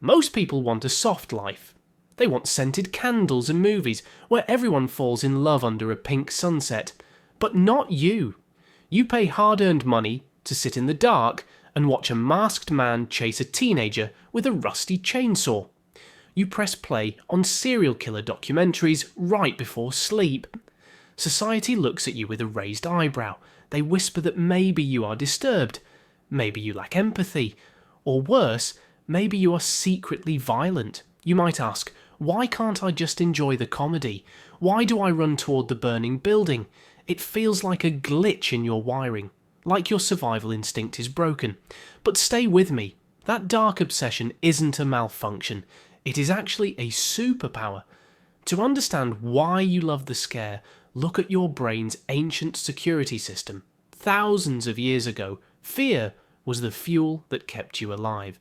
Most people want a soft life. They want scented candles and movies where everyone falls in love under a pink sunset. But not you. You pay hard-earned money to sit in the dark and watch a masked man chase a teenager with a rusty chainsaw. You press play on serial killer documentaries right before sleep. Society looks at you with a raised eyebrow. They whisper that maybe you are disturbed, maybe you lack empathy, or worse, maybe you are secretly violent. You might ask, why can't I just enjoy the comedy? Why do I run toward the burning building? It feels like a glitch in your wiring, like your survival instinct is broken. But stay with me, that dark obsession isn't a malfunction, it is actually a superpower. To understand why you love the scare, look at your brain's ancient security system. Thousands of years ago, fear was the fuel that kept you alive.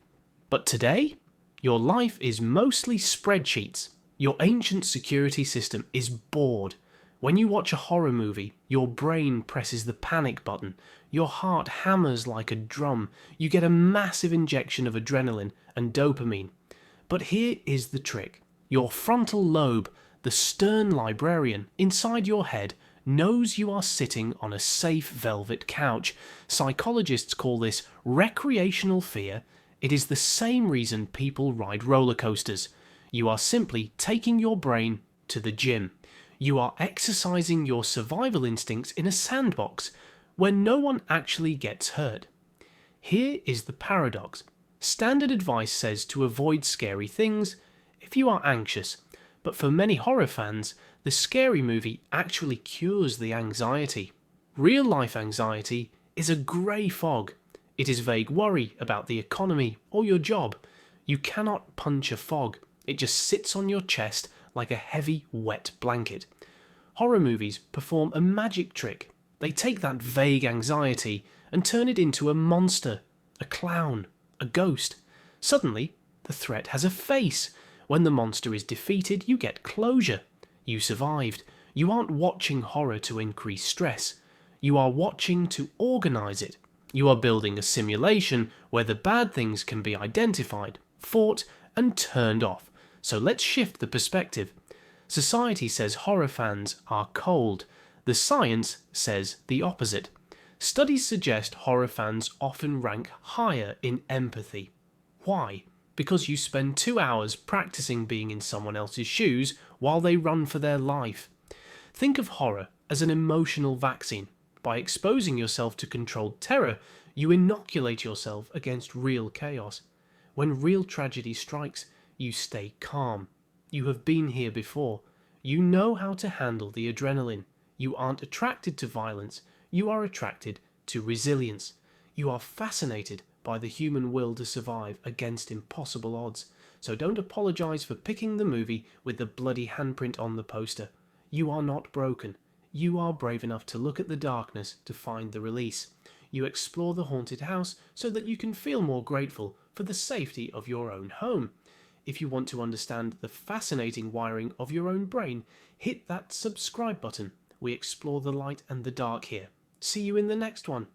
But today, your life is mostly spreadsheets. Your ancient security system is bored. When you watch a horror movie, your brain presses the panic button. Your heart hammers like a drum. You get a massive injection of adrenaline and dopamine. But here is the trick. Your frontal lobe, the stern librarian inside your head, knows you are sitting on a safe velvet couch. Psychologists call this recreational fear. It is the same reason people ride roller coasters. You are simply taking your brain to the gym. You are exercising your survival instincts in a sandbox where no one actually gets hurt. Here is the paradox. Standard advice says to avoid scary things if you are anxious, but for many horror fans, the scary movie actually cures the anxiety. Real-life anxiety is a grey fog. It is vague worry about the economy or your job. You cannot punch a fog. It just sits on your chest like a heavy, wet blanket. Horror movies perform a magic trick. They take that vague anxiety and turn it into a monster, a clown, a ghost. Suddenly, the threat has a face. When the monster is defeated, you get closure. You survived. You aren't watching horror to increase stress. You are watching to organize it. You are building a simulation where the bad things can be identified, fought, and turned off. So let's shift the perspective. Society says horror fans are cold. The science says the opposite. Studies suggest horror fans often rank higher in empathy. Why? Because you spend 2 hours practicing being in someone else's shoes while they run for their life. Think of horror as an emotional vaccine. By exposing yourself to controlled terror, you inoculate yourself against real chaos. When real tragedy strikes, you stay calm. You have been here before. You know how to handle the adrenaline. You aren't attracted to violence. You are attracted to resilience. You are fascinated by the human will to survive against impossible odds. So don't apologize for picking the movie with the bloody handprint on the poster. You are not broken. You are brave enough to look at the darkness to find the release. You explore the haunted house so that you can feel more grateful for the safety of your own home. If you want to understand the fascinating wiring of your own brain, hit that subscribe button. We explore the light and the dark here. See you in the next one.